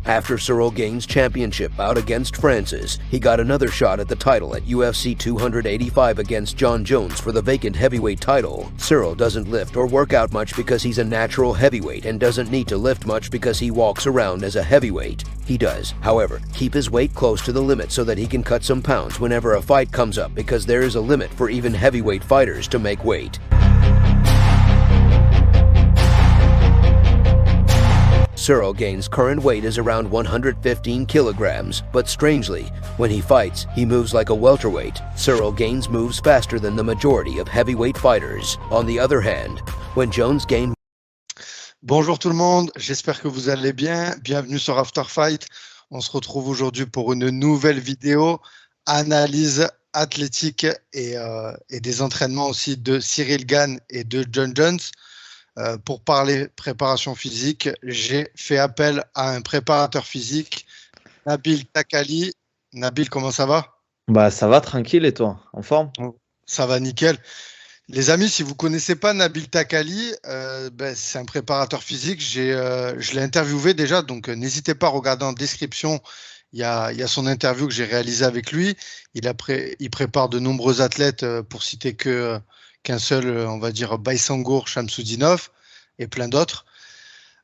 After Cyril Gaines' championship bout against Francis, he got another shot at the title at UFC 285 against John Jones for the vacant heavyweight title. Cyril doesn't lift or work out much because he's a natural heavyweight and doesn't need to lift much because he walks around as a heavyweight. He does, however, keep his weight close to the limit so that he can cut some pounds whenever a fight comes up because there is a limit for even heavyweight fighters to make weight. Cyril Gaines' current weight is around 115 kilograms, but strangely, when he fights, he moves like a welterweight. Cyril Gaines moves faster than the majority of heavyweight fighters. On the other hand, when Jones gained... Bonjour tout le monde, j'espère que vous allez bien. Bienvenue sur After Fight. On se retrouve aujourd'hui pour une nouvelle vidéo, analyse athlétique et des entraînements aussi de Cyril Gane et de John Jones. Pour parler préparation physique, j'ai fait appel à un préparateur physique, Nabil Takali. Nabil, comment ça va? Bah ça va tranquille et toi, en forme? Ça va nickel. Les amis, si vous ne connaissez pas Nabil Takali, c'est un préparateur physique. Je l'ai interviewé déjà, donc n'hésitez pas à regarder en description. Il y a son interview que j'ai réalisée avec lui. Il prépare de nombreux athlètes, pour citer qu'un seul, on va dire, Baysangour Shamsudinov et plein d'autres.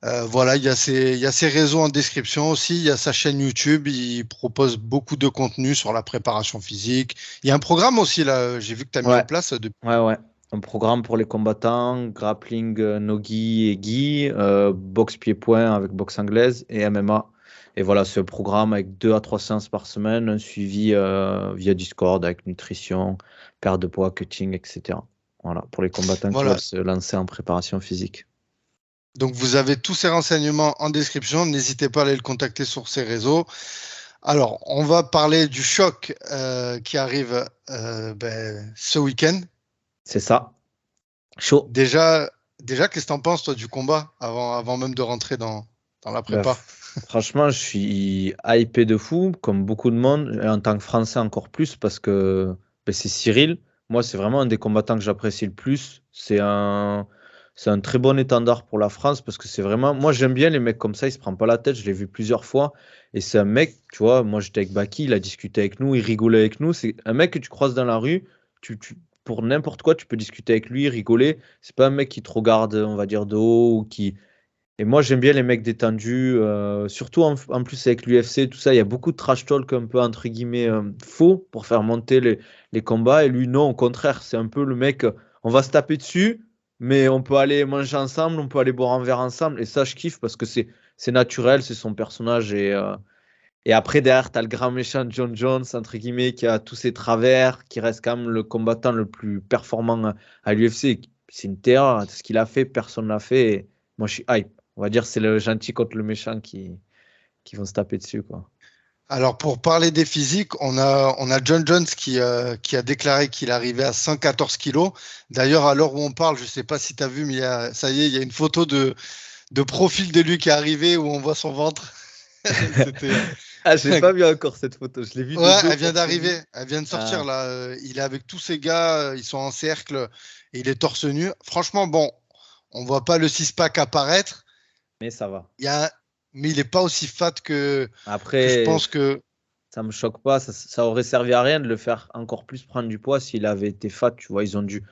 Voilà, il y a ses réseaux en description aussi. Il y a sa chaîne YouTube. Il propose beaucoup de contenu sur la préparation physique. Il y a un programme aussi, là, j'ai vu que tu as mis en place. Ouais. Un programme pour les combattants, grappling, no-gi et gi, boxe pied-point avec boxe anglaise et MMA. Et voilà, c'est un programme avec 2 à 3 séances par semaine, un suivi via Discord avec nutrition, perte de poids, cutting, etc. Voilà, pour les combattants qui veulent se lancer en préparation physique. Donc, vous avez tous ces renseignements en description. N'hésitez pas à aller le contacter sur ses réseaux. Alors, on va parler du choc qui arrive ce week-end. C'est ça. Chaud. Déjà qu'est-ce que tu en penses, toi, du combat, avant même de rentrer dans la prépa? Franchement, je suis hypé de fou, comme beaucoup de monde, et en tant que Français encore plus, parce que c'est Cyril. Moi, c'est vraiment un des combattants que j'apprécie le plus. C'est un très bon étendard pour la France, parce que c'est vraiment... Moi, j'aime bien les mecs comme ça, il se prend pas la tête, je l'ai vu plusieurs fois. Et c'est un mec, tu vois, moi j'étais avec Baki, il a discuté avec nous, il rigolait avec nous. C'est un mec que tu croises dans la rue, pour n'importe quoi, tu peux discuter avec lui, rigoler. C'est pas un mec qui te regarde, on va dire, de haut ou qui... Et moi, j'aime bien les mecs détendus, surtout en plus avec l'UFC, tout ça. Il y a beaucoup de trash talk un peu, entre guillemets, faux pour faire monter les combats. Et lui, non, au contraire, c'est un peu le mec, on va se taper dessus, mais on peut aller manger ensemble, on peut aller boire un verre ensemble. Et ça, je kiffe parce que c'est naturel, c'est son personnage. Et après, derrière, tu as le grand méchant John Jones, entre guillemets, qui a tous ses travers, qui reste quand même le combattant le plus performant à l'UFC. C'est une terreur. Ce qu'il a fait, personne ne l'a fait. Et moi, je suis hype. On va dire c'est le gentil contre le méchant qui vont se taper dessus, quoi. Alors, pour parler des physiques, on a John Jones qui a déclaré qu'il arrivait à 114 kilos. D'ailleurs, à l'heure où on parle, je ne sais pas si tu as vu, mais ça y est, il y a une photo de profil de lui qui est arrivée où on voit son ventre. Je n'ai pas vu encore cette photo. Je l'ai vue. Ouais, elle vient d'arriver. Elle vient de sortir, là. Il est avec tous ses gars. Ils sont en cercle et il est torse nu. Franchement, bon, on ne voit pas le six-pack apparaître. Mais ça va. Mais il n'est pas aussi fat que... Après, que je pense que... Ça ne me choque pas. Ça aurait servi à rien de le faire encore plus prendre du poids s'il avait été fat. Tu vois, ils ont dû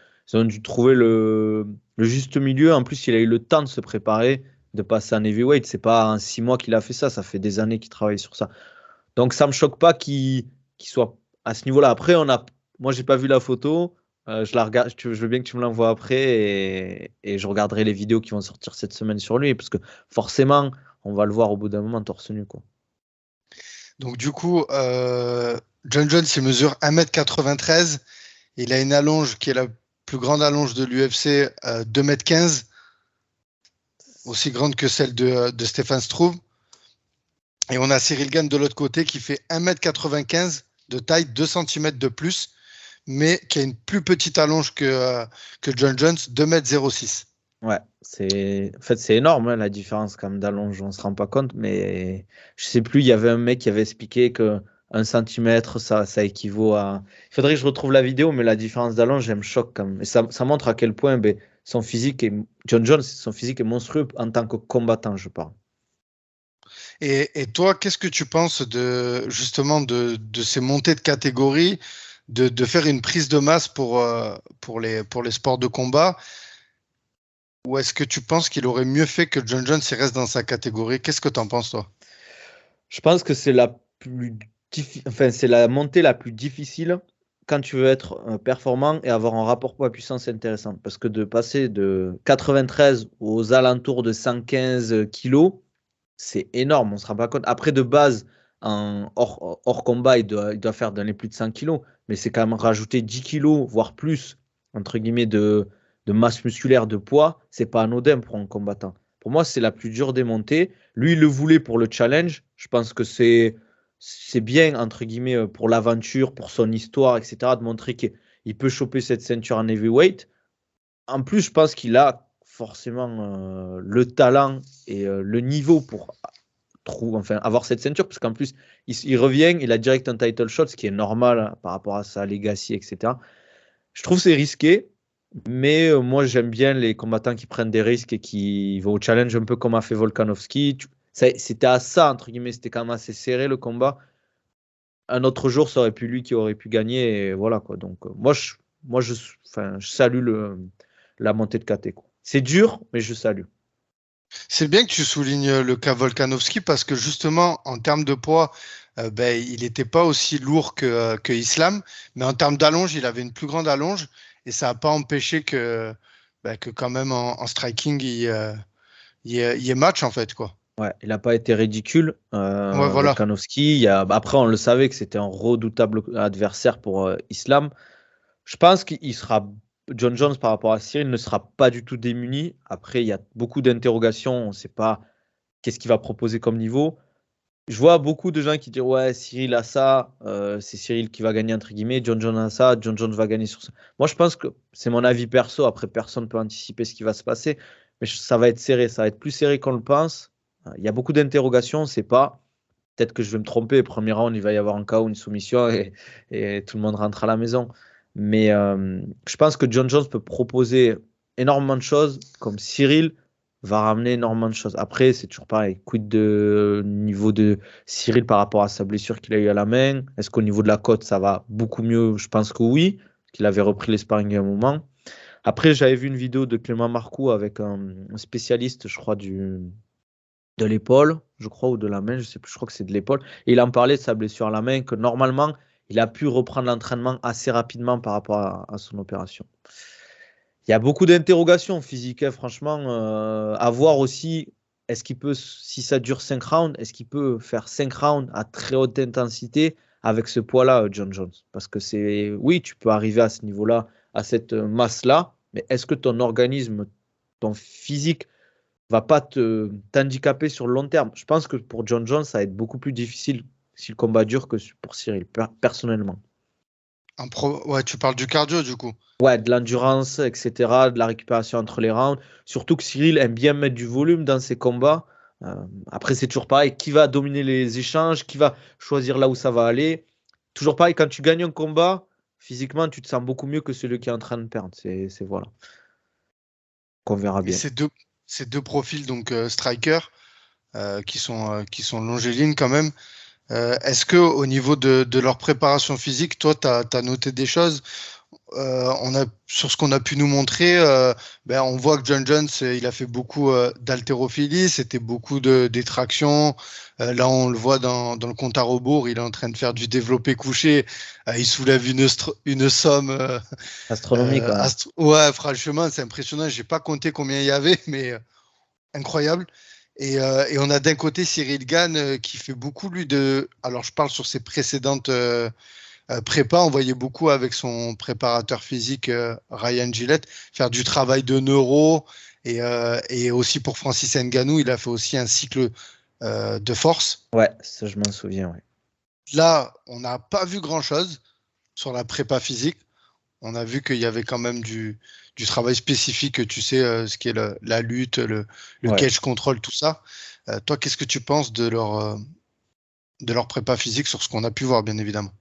trouver le juste milieu. En plus, il a eu le temps de se préparer, de passer en heavyweight. Ce n'est pas en 6 mois qu'il a fait ça. Ça fait des années qu'il travaille sur ça. Donc, ça ne me choque pas qu'il soit à ce niveau-là. Après, moi, je n'ai pas vu la photo. Je la regarde, je veux bien que tu me l'envoies après et je regarderai les vidéos qui vont sortir cette semaine sur lui parce que forcément, on va le voir au bout d'un moment torse nu, quoi. Donc du coup, John Jones, il mesure 1m93. Il a une allonge qui est la plus grande allonge de l'UFC, 2m15, aussi grande que celle de Stefan Struve. Et on a Cyril Gane de l'autre côté qui fait 1m95 de taille, 2 cm de plus, mais qui a une plus petite allonge que John Jones, 2m06. Ouais, c'est énorme, hein, la différence quand même d'allonge, on se rend pas compte, mais je sais plus, il y avait un mec qui avait expliqué que 1 centimètre, ça équivaut à... Il faudrait que je retrouve la vidéo, mais la différence d'allonge, elle me choque quand même. Et ça montre à quel point John Jones, son physique est monstrueux en tant que combattant, je parle. Et toi, qu'est-ce que tu penses justement de ces montées de catégorie, de faire une prise de masse pour les sports de combat? Ou est-ce que tu penses qu'il aurait mieux fait que John Jones il reste dans sa catégorie? Qu'est-ce que tu en penses, toi? Je pense que c'est c'est la montée la plus difficile quand tu veux être performant et avoir un rapport poids-puissance intéressant. Parce que de passer de 93 aux alentours de 115 kilos, c'est énorme, on ne se rend pas compte. Après, de base, hors combat, il doit faire dans les plus de 100 kilos, mais c'est quand même rajouter 10 kilos, voire plus, entre guillemets, de masse musculaire, de poids, c'est pas anodin pour un combattant. Pour moi, c'est la plus dure des montées. Lui, il le voulait pour le challenge. Je pense que c'est bien, entre guillemets, pour l'aventure, pour son histoire, etc., de montrer qu'il peut choper cette ceinture en heavyweight. En plus, je pense qu'il a forcément le talent et le niveau pour avoir cette ceinture, parce qu'en plus, il revient, il a direct un title shot, ce qui est normal par rapport à sa legacy, etc. Je trouve que c'est risqué, mais moi, j'aime bien les combattants qui prennent des risques et qui vont au challenge, un peu comme a fait Volkanovski. C'était à ça, entre guillemets, c'était quand même assez serré le combat. Un autre jour, ça aurait pu lui qui aurait pu gagner, et voilà quoi. Donc, je salue la montée de KT, quoi. C'est dur, mais je salue. C'est bien que tu soulignes le cas Volkanovski parce que justement, en termes de poids, il n'était pas aussi lourd que Islam, mais en termes d'allonge, il avait une plus grande allonge et ça n'a pas empêché que quand même en striking, il y ait match en fait, quoi. Ouais, il n'a pas été ridicule, Ouais, voilà. Volkanovski. Après, on le savait que c'était un redoutable adversaire pour Islam. Je pense qu'il sera, John Jones par rapport à Cyril ne sera pas du tout démuni. Après, il y a beaucoup d'interrogations. On ne sait pas qu'est-ce qu'il va proposer comme niveau. Je vois beaucoup de gens qui disent ouais, Cyril a ça, c'est Cyril qui va gagner entre guillemets. John Jones a ça, John Jones va gagner sur ça. Moi, je pense que c'est mon avis perso. Après, personne ne peut anticiper ce qui va se passer, mais ça va être serré. Ça va être plus serré qu'on le pense. Il y a beaucoup d'interrogations. C'est pas. Peut-être que je vais me tromper. Premier round, il va y avoir un KO, une soumission et tout le monde rentre à la maison. Mais je pense que John Jones peut proposer énormément de choses, comme Cyril va ramener énormément de choses. Après, c'est toujours pareil. Quid de niveau de Cyril par rapport à sa blessure qu'il a eu à la main? Est-ce qu'au niveau de la côte, ça va beaucoup mieux? Je pense que oui, qu'il avait repris les sparring à un moment. Après, j'avais vu une vidéo de Clément Marcoux avec un spécialiste, je crois, de l'épaule, je crois, ou de la main, je sais plus, je crois que c'est de l'épaule. Et il en parlait de sa blessure à la main, que normalement, il a pu reprendre l'entraînement assez rapidement par rapport à son opération. Il y a beaucoup d'interrogations physiques, hein, franchement. À voir aussi, est-ce qu'il peut, si ça dure 5 rounds, est-ce qu'il peut faire 5 rounds à très haute intensité avec ce poids-là, John Jones? Parce que oui, tu peux arriver à ce niveau-là, à cette masse-là, mais est-ce que ton organisme, ton physique, va pas t'handicaper sur le long terme? Je pense que pour John Jones, ça va être beaucoup plus difficile si le combat dure que pour Cyril, personnellement. Ouais, tu parles du cardio du coup. Ouais, de l'endurance, etc., de la récupération entre les rounds. Surtout que Cyril aime bien mettre du volume dans ses combats. Après, c'est toujours pareil. Qui va dominer les échanges? Qui va choisir là où ça va aller? Toujours pareil, quand tu gagnes un combat, physiquement, tu te sens beaucoup mieux que celui qui est en train de perdre. Voilà. Qu'on verra Et bien. ces deux profils, donc striker, qui sont longilines quand même. Est-ce que au niveau de leur préparation physique, toi, tu as noté des choses? Sur ce qu'on a pu nous montrer, on voit que John Jones, il a fait beaucoup d'haltérophilie, c'était beaucoup de détraction. Là, on le voit dans le compte à rebours, il est en train de faire du développé couché. Il soulève une somme. Astronomique, ouais. Ouais, franchement, c'est impressionnant. J'ai pas compté combien il y avait, mais incroyable. Et on a d'un côté Cyril Gane qui fait beaucoup, lui, alors je parle sur ses précédentes prépa, on voyait beaucoup avec son préparateur physique Ryan Gillette faire du travail de neuro et aussi pour Francis Ngannou, il a fait aussi un cycle de force. Ouais, ça je m'en souviens, ouais. Là, on n'a pas vu grand-chose sur la prépa physique. On a vu qu'il y avait quand même du travail spécifique, tu sais, ce qui est la lutte, le cage control, tout ça. Toi, qu'est-ce que tu penses de leur prépa physique sur ce qu'on a pu voir, bien évidemment?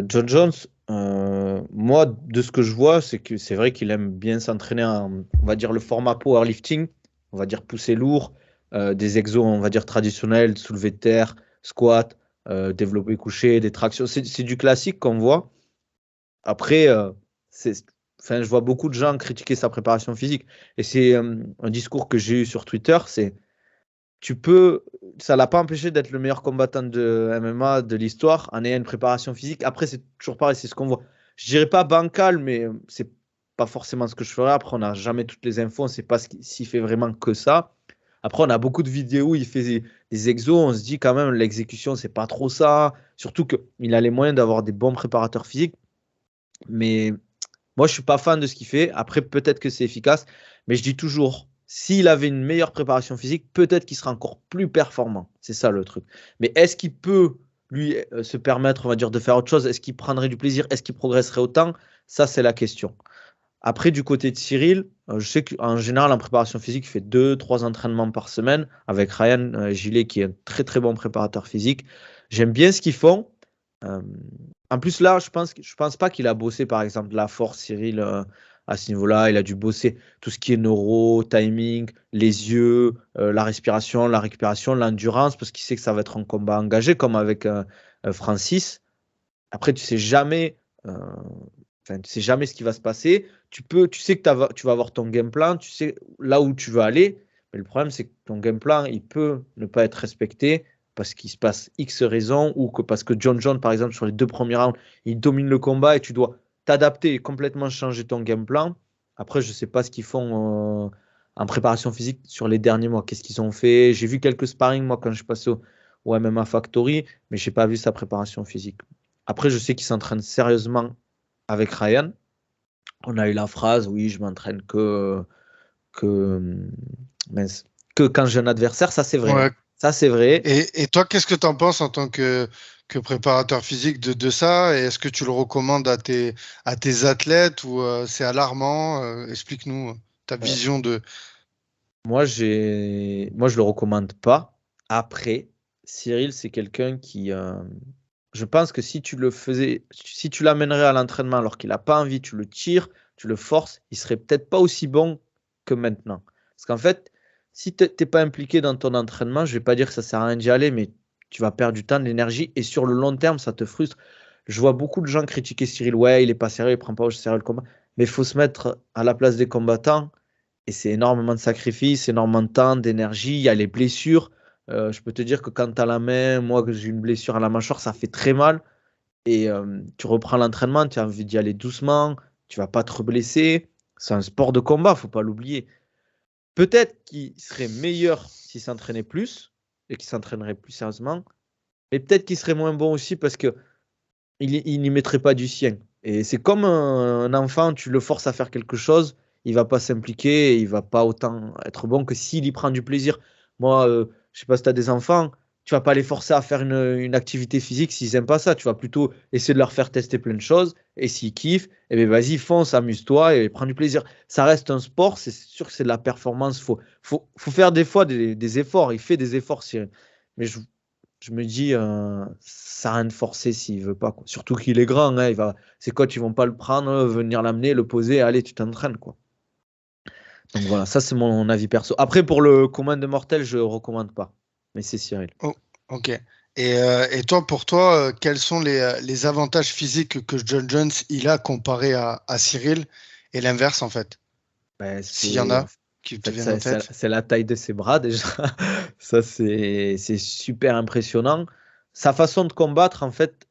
John Jones, moi, de ce que je vois, c'est que c'est vrai qu'il aime bien s'entraîner on va dire, le format powerlifting, on va dire pousser lourd, des exos, on va dire, traditionnels, soulevé de terre, squat, développé couché, des tractions. C'est du classique qu'on voit. Après, je vois beaucoup de gens critiquer sa préparation physique. Et c'est un discours que j'ai eu sur Twitter, c'est ça l'a pas empêché d'être le meilleur combattant de MMA de l'histoire en ayant une préparation physique. Après, c'est toujours pareil, c'est ce qu'on voit. Je dirais pas bancal, mais c'est pas forcément ce que je ferais. Après, on n'a jamais toutes les infos, on sait pas s'il fait vraiment que ça. Après, on a beaucoup de vidéos où il fait des exos, on se dit quand même l'exécution, c'est pas trop ça. Surtout qu'il a les moyens d'avoir des bons préparateurs physiques. Mais moi, je suis pas fan de ce qu'il fait. Après, peut-être que c'est efficace, mais je dis toujours, s'il avait une meilleure préparation physique, peut-être qu'il sera encore plus performant. C'est ça le truc. Mais est-ce qu'il peut lui se permettre, on va dire, de faire autre chose? Est-ce qu'il prendrait du plaisir? Est-ce qu'il progresserait autant? Ça, c'est la question. Après, du côté de Cyril, je sais qu'en général, en préparation physique, il fait 2-3 entraînements par semaine avec Ryan Gillet, qui est un très très bon préparateur physique. J'aime bien ce qu'ils font. Euh, En plus, là, je pense pas qu'il a bossé, par exemple, la force, Cyril, à ce niveau-là. Il a dû bosser tout ce qui est neuro, timing, les yeux, la respiration, la récupération, l'endurance, parce qu'il sait que ça va être un combat engagé, comme avec Francis. Après, euh, tu sais jamais ce qui va se passer. Tu sais que tu vas avoir ton game plan, tu sais là où tu veux aller. Mais le problème, c'est que ton game plan, il peut ne pas être respecté parce qu'il se passe X raisons ou parce que John, par exemple, sur les 2 premiers rounds, il domine le combat et tu dois t'adapter et complètement changer ton game plan. Après, je ne sais pas ce qu'ils font en préparation physique sur les derniers mois. Qu'est-ce qu'ils ont fait? J'ai vu quelques sparring, moi, quand je suis passé au MMA Factory, mais je n'ai pas vu sa préparation physique. Après, je sais qu'il s'entraîne sérieusement avec Ryan. On a eu la phrase, oui, je m'entraîne que, mince, que quand j'ai un adversaire, ça c'est vrai. Ouais. Ça c'est vrai. Et toi, qu'est-ce que tu en penses en tant que préparateur physique de ça? Et est-ce que tu le recommandes à tes athlètes ou c'est alarmant? Explique-nous ta Euh, vision de. moi, je le recommande pas. Après, Cyril, c'est quelqu'un qui, je pense que si tu l'amènerais à l'entraînement alors qu'il n'a pas envie, tu le tires, tu le forces, il serait peut-être pas aussi bon que maintenant. Parce qu'en fait, si tu n'es pas impliqué dans ton entraînement, je vais pas dire que ça sert à rien d'y aller, mais tu vas perdre du temps, de l'énergie, et sur le long terme, ça te frustre. Je vois beaucoup de gens critiquer Cyril, ouais, il est pas sérieux, il prend pas au sérieux le combat. Mais il faut se mettre à la place des combattants, et c'est énormément de sacrifices, énormément de temps, d'énergie, il y a les blessures. Je peux te dire que quand tu as la main, moi que j'ai une blessure à la mâchoire, ça fait très mal. Et tu reprends l'entraînement, tu as envie d'y aller doucement, tu vas pas te blesser. C'est un sport de combat, faut pas l'oublier. Peut-être qu'il serait meilleur s'il s'entraînait plus et qu'il s'entraînerait plus sérieusement, mais peut-être qu'il serait moins bon aussi parce que il n'y mettrait pas du sien. Et c'est comme un enfant, tu le forces à faire quelque chose, il va pas s'impliquer, et il va pas autant être bon que s'il y prend du plaisir. Moi, je sais pas si tu as des enfants, tu vas pas les forcer à faire une activité physique s'ils aiment pas ça. Tu vas plutôt essayer de leur faire tester plein de choses. Et s'ils kiffent, eh ben vas-y, fonce, amuse-toi et prends du plaisir. Ça reste un sport, c'est sûr que c'est de la performance. Faut faire des fois des efforts. Il fait des efforts, Cyril. Mais je me dis, ça sert à rien de forcer s'il veut pas, quoi. Surtout qu'il est grand, hein, ses coachs, ils vont pas le prendre, venir l'amener, le poser, allez, tu t'entraînes, quoi. Donc voilà, ça c'est mon avis perso. Après, pour le commun de mortel, je recommande pas. Mais c'est Cyril. Oh, ok. Et toi, pour toi, quels sont les avantages physiques que John Jones il a comparé à Cyril et l'inverse en fait? Ben, S'il y en a qui te fait, viennent en tête. c'est la taille de ses bras déjà. Ça, c'est super impressionnant. Sa façon de combattre, en fait,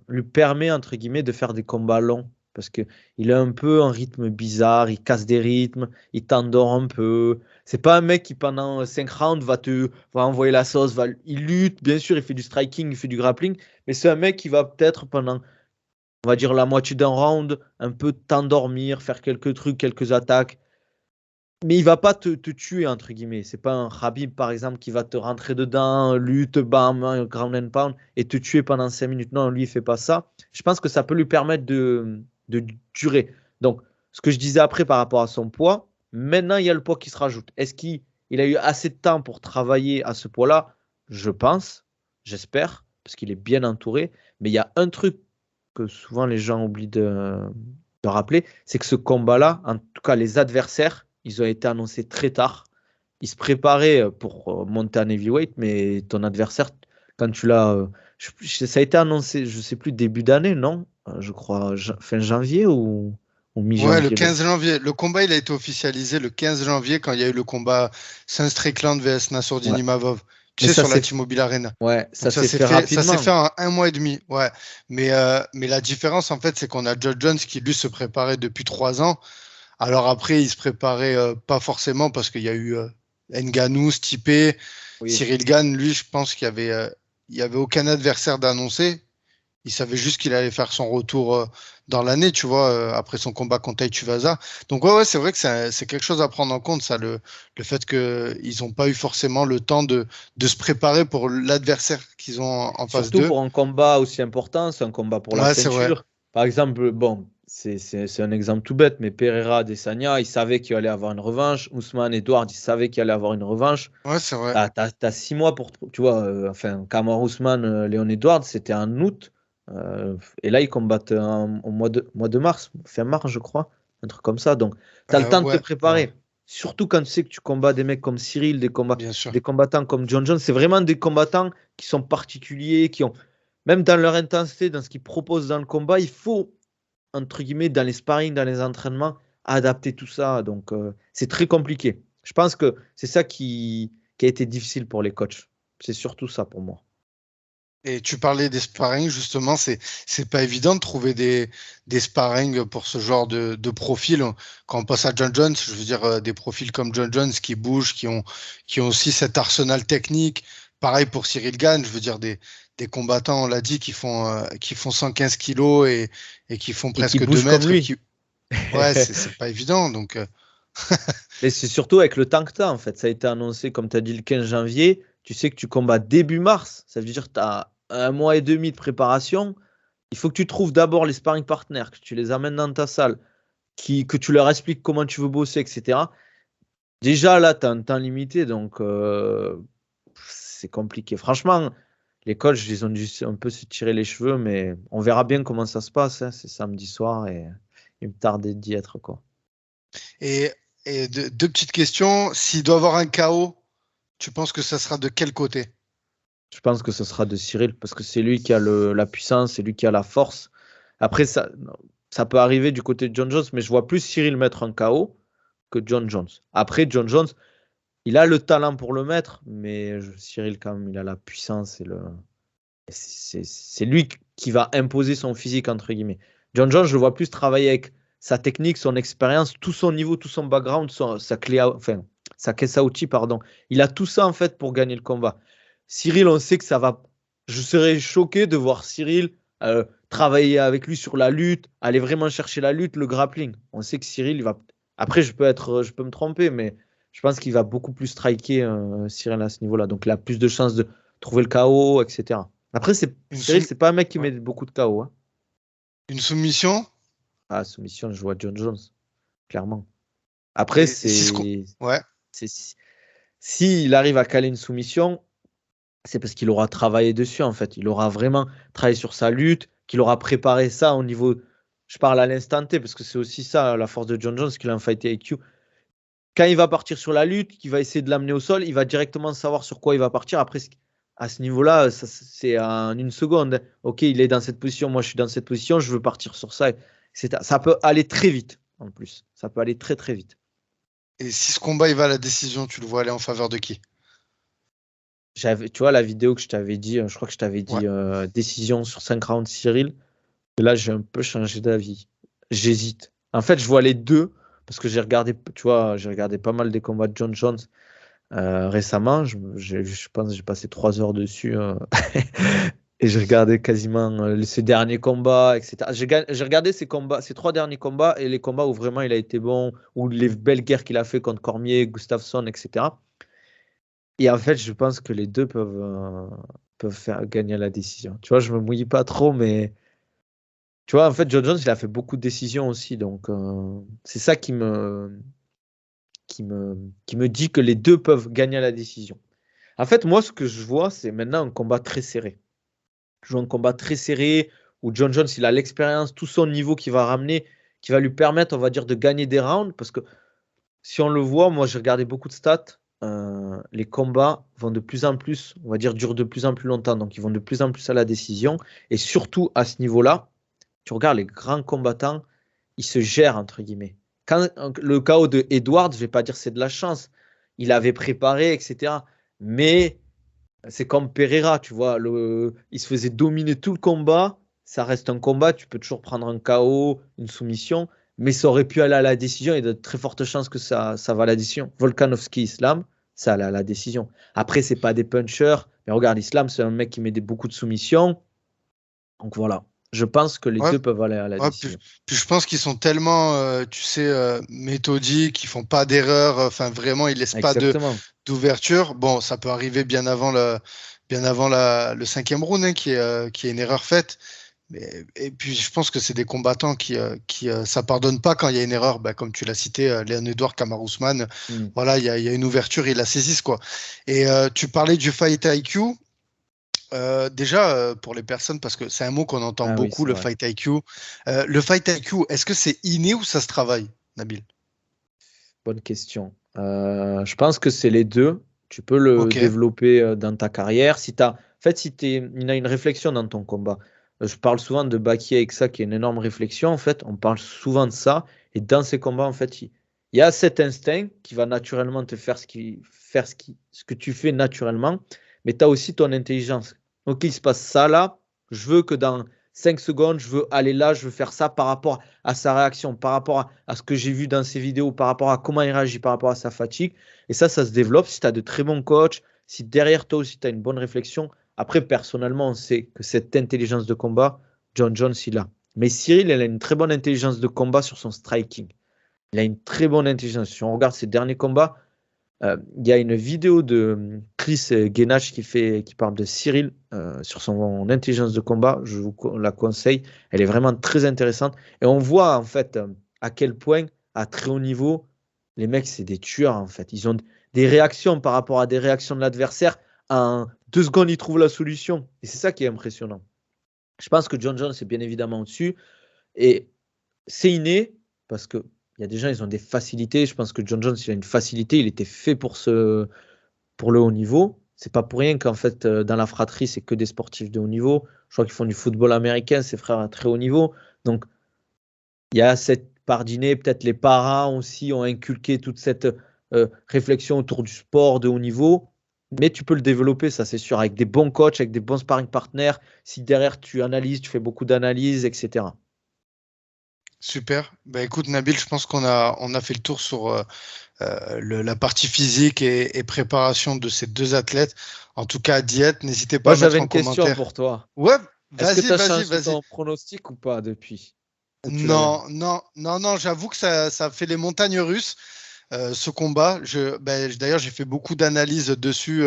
lui permet, entre guillemets, de faire des combats longs. Parce qu'il a un peu un rythme bizarre, il casse des rythmes, il t'endort un peu. C'est pas un mec qui, pendant 5 rounds, va envoyer la sauce. Il lutte, bien sûr, il fait du striking, il fait du grappling. Mais c'est un mec qui va peut-être, pendant, on va dire, la moitié d'un round, un peu t'endormir, faire quelques trucs, quelques attaques. Mais il va pas te tuer, entre guillemets. C'est pas un Khabib, par exemple, qui va te rentrer dedans, lutte, bam, ground and pound, et te tuer pendant 5 minutes. Non, lui, il fait pas ça. Je pense que ça peut lui permettre de durer. Donc, ce que je disais après par rapport à son poids, maintenant, il y a le poids qui se rajoute. Est-ce qu'il a eu assez de temps pour travailler à ce poids-là? Je pense, j'espère, parce qu'il est bien entouré. Mais il y a un truc que souvent les gens oublient de rappeler, c'est que ce combat-là, en tout cas les adversaires, ils ont été annoncés très tard. il se préparait pour monter en heavyweight, mais ton adversaire, quand tu l'as. Ça a été annoncé, je ne sais plus, début d'année, non? Je crois, fin janvier ou Ouais, le mi-janvier. 15 janvier. Le combat, il a été officialisé le 15 janvier quand il y a eu le combat Saint Strickland vs Nassourdine Ouais. Imavov. Tu Mais sais, ça sur la s'est T-Mobile Arena. ouais, ça Donc s'est fait ça s'est rapidement. fait en 1 mois et demi. Ouais. Mais la différence, en fait, c'est qu'on a John Jones qui, lui, se préparait depuis 3 ans. Alors après, il se préparait pas forcément parce qu'il y a eu Ngannou, Stipe, Oui. Cyril Gane. Lui, je pense il y avait aucun adversaire d'annoncer. Il savait juste qu'il allait faire son retour dans l'année, tu vois, après son combat contre Tai Tuivasa. Donc ouais, c'est vrai que c'est quelque chose à prendre en compte, ça, le fait qu'ils n'ont pas eu forcément le temps de se préparer pour l'adversaire qu'ils ont en face Surtout d'eux. pour un combat aussi important, c'est un combat pour la Ouais, c'est vrai. ceinture. Par exemple, bon, c'est un exemple tout bête, mais Pereira, Adesanya, ils savaient qu'il allait avoir une revanche. Ousmane, Edward, ils savaient qu'il allait avoir une revanche. Ouais, c'est vrai. T'as 6 mois pour, tu vois, enfin, Kamaru Ousmane, Léon Edward, c'était en août. Et là, ils combattent au mois de mars, fin mars, je crois, un truc comme ça. Donc, tu as le temps de te Ouais, préparer. Surtout quand tu sais que tu combats des mecs comme Cyril, bien sûr. des combattants comme John Jones. C'est vraiment des combattants qui sont particuliers, qui ont, même dans leur intensité, dans ce qu'ils proposent dans le combat, il faut, entre guillemets, dans les sparring, dans les entraînements, adapter tout ça. Donc, c'est très compliqué. Je pense que c'est ça qui a été difficile pour les coachs. C'est surtout ça pour moi. Et tu parlais des sparring, justement, c'est pas évident de trouver des sparring pour ce genre de profil. Quand on passe à John Jones, je veux dire des profils comme John Jones qui bougent, qui ont aussi cet arsenal technique. Pareil pour Cyril Gane, je veux dire des combattants, on l'a dit, qui font 115 kilos et qui font Et qui presque 2 bougent comme mètres. lui. Ouais, c'est pas évident. Donc, Mais c'est surtout avec le temps que tu as, en fait. Ça a été annoncé, comme tu as dit, le 15 janvier. Tu sais que tu combats début mars. Ça veut dire que tu as 1 mois et demi de préparation. Il faut que tu trouves d'abord les sparring partners, que tu les amènes dans ta salle, que tu leur expliques comment tu veux bosser, etc. Déjà, là, tu as un temps limité, donc c'est compliqué. Franchement, les coachs, ils ont dû un peu se tirer les cheveux, mais on verra bien comment ça se passe, hein. C'est samedi soir et il me tarde d'y être, quoi. et, et deux petites questions. S'il doit y avoir un chaos, tu penses que ça sera de quel côté? Je pense que ce sera de Cyril parce que c'est lui qui a la puissance, c'est lui qui a la force. Après, ça peut arriver du côté de John Jones, mais je vois plus Cyril mettre un KO que John Jones. Après, John Jones, il a le talent pour le mettre, mais Cyril, quand même, il a la puissance c'est lui qui va imposer son physique, entre guillemets. John Jones, je le vois plus travailler avec sa technique, son expérience, tout son niveau, tout son background, sa caisse à outils, pardon. Il a tout ça, en fait, pour gagner le combat. Cyril, on sait que ça va. Je serais choqué de voir Cyril travailler avec lui sur la lutte, aller vraiment chercher la lutte, le grappling. On sait que Cyril, il va. Après, je peux me tromper, mais je pense qu'il va beaucoup plus striker Cyril à ce niveau-là. Donc, il a plus de chances de trouver le KO, etc. Après, Cyril, c'est pas un mec qui met beaucoup de KO, hein. Une soumission? Ah, soumission, je vois John Jones, clairement. Après, Ouais. s'il arrive à caler une soumission, c'est parce qu'il aura travaillé dessus, en fait. Il aura vraiment travaillé sur sa lutte, qu'il aura préparé ça au niveau. Je parle à l'instant T, parce que c'est aussi ça, la force de John Jones, qu'il a en fight IQ. Quand il va partir sur la lutte, qu'il va essayer de l'amener au sol, il va directement savoir sur quoi il va partir. Après, à ce niveau-là, c'est en une seconde. Ok, il est dans cette position, moi je suis dans cette position, je veux partir sur ça. Ça peut aller très vite, en plus. Ça peut aller très, très vite. Et si ce combat il va à la décision, tu le vois aller en faveur de qui? Tu vois la vidéo que je t'avais dit, je crois que je t'avais dit décision sur 5 rounds Cyril. Et là, j'ai un peu changé d'avis. J'hésite. En fait, je vois les deux parce que j'ai regardé pas mal des combats de John Jones récemment. Je pense que j'ai passé 3 heures dessus et j'ai regardé quasiment ses derniers combats, etc. J'ai regardé ses 3 derniers combats et les combats où vraiment il a été bon, ou les belles guerres qu'il a fait contre Cormier, Gustafsson, etc. Et en fait, je pense que les deux peuvent faire gagner la décision. Tu vois, je me mouille pas trop, mais tu vois, en fait, John Jones, il a fait beaucoup de décisions aussi. Donc, c'est ça qui me dit que les deux peuvent gagner la décision. En fait, moi, ce que je vois, c'est maintenant un combat très serré. Je vois un combat très serré où John Jones, il a l'expérience, tout son niveau qui va ramener, qui va lui permettre, on va dire, de gagner des rounds. Parce que si on le voit, moi, j'ai regardé beaucoup de stats. les combats vont de plus en plus, on va dire, durent de plus en plus longtemps. Donc, ils vont de plus en plus à la décision. Et surtout, à ce niveau-là, tu regardes les grands combattants, ils se gèrent, entre guillemets. Quand le KO de Edwards, je ne vais pas dire c'est de la chance. Il avait préparé, etc. Mais c'est comme Pereira, tu vois. Il se faisait dominer tout le combat. Ça reste un combat. Tu peux toujours prendre un KO, une soumission. Mais ça aurait pu aller à la décision. Il y a de très fortes chances que ça va à la décision. Volkanovski, Islam, ça allait à la décision. Après, ce n'est pas des punchers. Mais regarde, Islam, c'est un mec qui met beaucoup de soumissions. Donc voilà. Je pense que les deux peuvent aller à la décision. Puis je pense qu'ils sont tellement, tu sais, méthodiques, ils font pas d'erreur. Enfin, vraiment, ils laissent pas d'ouverture. Bon, ça peut arriver bien avant le 5e round, hein, qui est une erreur faite. Et puis je pense que c'est des combattants qui ça pardonne pas quand il y a une erreur. Bah, comme tu l'as cité, Leon Edouard, Kamaru Usman. Voilà, il y a une ouverture, ils la saisissent, quoi. Et tu parlais du Fight IQ. Déjà, pour les personnes, parce que c'est un mot qu'on entend beaucoup, le Fight IQ. Le Fight IQ, est-ce que c'est inné ou ça se travaille, Nabil? Bonne question. Je pense que c'est les deux. Tu peux le développer dans ta carrière. En fait, il y a une réflexion dans ton combat. Je parle souvent de Baki avec ça, qui est une énorme réflexion. En fait, on parle souvent de ça. Et dans ces combats, en fait, il y a cet instinct qui va naturellement te faire ce que tu fais naturellement. Mais tu as aussi ton intelligence. Donc, il se passe ça là. Je veux que dans 5 secondes, je veux aller là, je veux faire ça par rapport à sa réaction, par rapport à ce que j'ai vu dans ses vidéos, par rapport à comment il réagit, par rapport à sa fatigue. Et ça se développe si tu as de très bons coachs, si derrière toi aussi tu as une bonne réflexion. Après, personnellement, on sait que cette intelligence de combat, John Jones, il a. Mais Cyril, il a une très bonne intelligence de combat sur son striking. Il a une très bonne intelligence. Si on regarde ses derniers combats, il y a une vidéo de Chris Gainach qui parle de Cyril sur son intelligence de combat. Je vous la conseille. Elle est vraiment très intéressante. Et on voit en fait à quel point, à très haut niveau, les mecs, c'est des tueurs en fait. Ils ont des réactions par rapport à des réactions de l'adversaire. En 2 secondes, ils trouvent la solution. Et c'est ça qui est impressionnant. Je pense que John Jones est bien évidemment au-dessus. Et c'est inné parce que il y a des gens, ils ont des facilités. Je pense que John Jones, il a une facilité. Il était fait pour le haut niveau. C'est pas pour rien qu'en fait, dans la fratrie, c'est que des sportifs de haut niveau. Je crois qu'ils font du football américain, ses frères à très haut niveau. Donc, il y a cette part d'inné. Peut-être les parents aussi ont inculqué toute cette réflexion autour du sport de haut niveau. Mais tu peux le développer, ça c'est sûr, avec des bons coachs, avec des bons sparring partners. Si derrière, tu analyses, tu fais beaucoup d'analyses, etc. Super. Bah, écoute, Nabil, je pense qu'on a fait le tour sur la partie physique et préparation de ces 2 athlètes. En tout cas, diète, n'hésitez pas à mettre en commentaire. J'avais une question pour toi. Ouais, est-ce que tu as changé ton pronostic ou pas depuis? Non, j'avoue que ça fait les montagnes russes. Ce combat, d'ailleurs, j'ai fait beaucoup d'analyses dessus.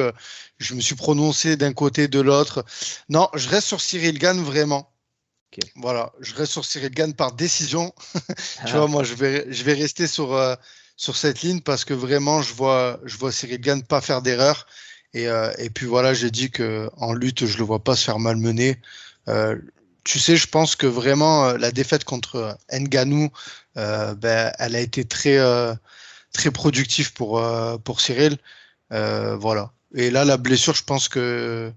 Je me suis prononcé d'un côté, de l'autre. Non, je reste sur Cyril Gane, vraiment. Okay. Voilà, je reste sur Cyril Gane par décision. Tu vois, moi, je vais rester sur cette ligne parce que vraiment, je vois Cyril Gane pas faire d'erreur. Et puis voilà, j'ai dit qu'en lutte, je le vois pas se faire malmener. Tu sais, je pense que vraiment, la défaite contre Ngannou, elle a été très productive pour Cyril. Voilà. Et là, la blessure, je pense que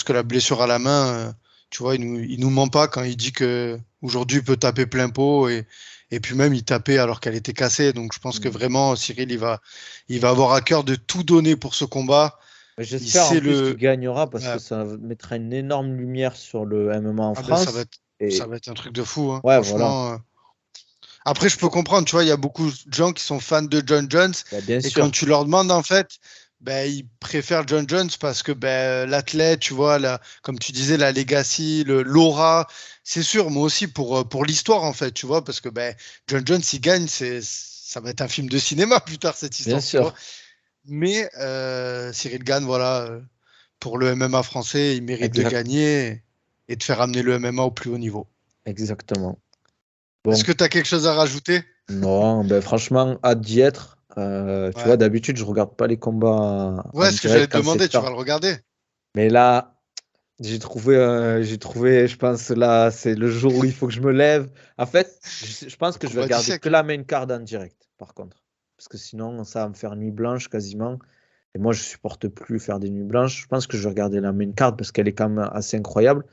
la blessure à la main, tu vois, il nous ment pas quand il dit que aujourd'hui il peut taper plein pot et puis même il tapait alors qu'elle était cassée. Donc je pense que vraiment Cyril, il va avoir à cœur de tout donner pour ce combat. J'espère en plus qu'il gagnera parce que ça mettra une énorme lumière sur le MMA en France. Ça va être un truc de fou. Hein. Ouais, franchement. Voilà. Après, je peux comprendre, tu vois, il y a beaucoup de gens qui sont fans de John Jones. Bien et sûr. Quand tu leur demandes, en fait, ils préfèrent John Jones parce que l'athlète, tu vois, comme tu disais, la legacy, l'aura, c'est sûr, moi aussi pour l'histoire, en fait, tu vois, parce que John Jones, s'il gagne, ça va être un film de cinéma plus tard, cette histoire. Bien sûr. Vois. Mais Cyril Gane, voilà, pour le MMA français, il mérite de gagner et de faire amener le MMA au plus haut niveau. Exactement. Bon. Est-ce que tu as quelque chose à rajouter? Non, franchement, hâte d'y être. Tu vois, d'habitude, je regarde pas les combats. Ouais, ce que j'allais te demander, tu vas le regarder. Mais là, j'ai trouvé, je pense, là, c'est le jour où il faut que je me lève. En fait, je pense que je vais regarder que la main card en direct, par contre. Parce que sinon, ça va me faire nuit blanche quasiment. Et moi, je supporte plus faire des nuits blanches. Je pense que je vais regarder la main card parce qu'elle est quand même assez incroyable.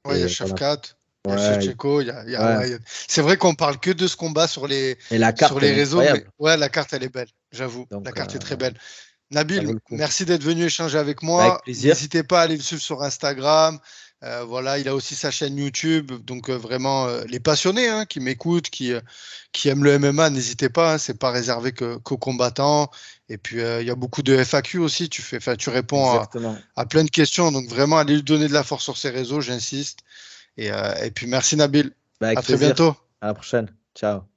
Ouais, il y a Et voilà. Shafkat, il y a Ouais, Shevchenko, ouais. ouais, c'est vrai qu'on parle que de ce combat sur les, Et la sur carte, elle les est réseaux, mais incroyable. ouais, la carte, elle est belle, j'avoue. La Donc, carte est très belle. ça vaut Nabil, le coup. merci d'être venu échanger avec Bah, avec moi. plaisir. N'hésitez pas à aller le suivre sur Instagram. Voilà, il a aussi sa chaîne YouTube. Donc vraiment, les passionnés hein, qui m'écoutent, qui aiment le MMA, n'hésitez pas. Hein, c'est pas réservé qu'aux combattants. Et puis il y a beaucoup de FAQ aussi. Tu réponds Exactement. à plein de questions. Donc vraiment, allez lui donner de la force sur ses réseaux, j'insiste. Et puis merci Nabil. Bah, avec À très plaisir. bientôt. À la prochaine. Ciao.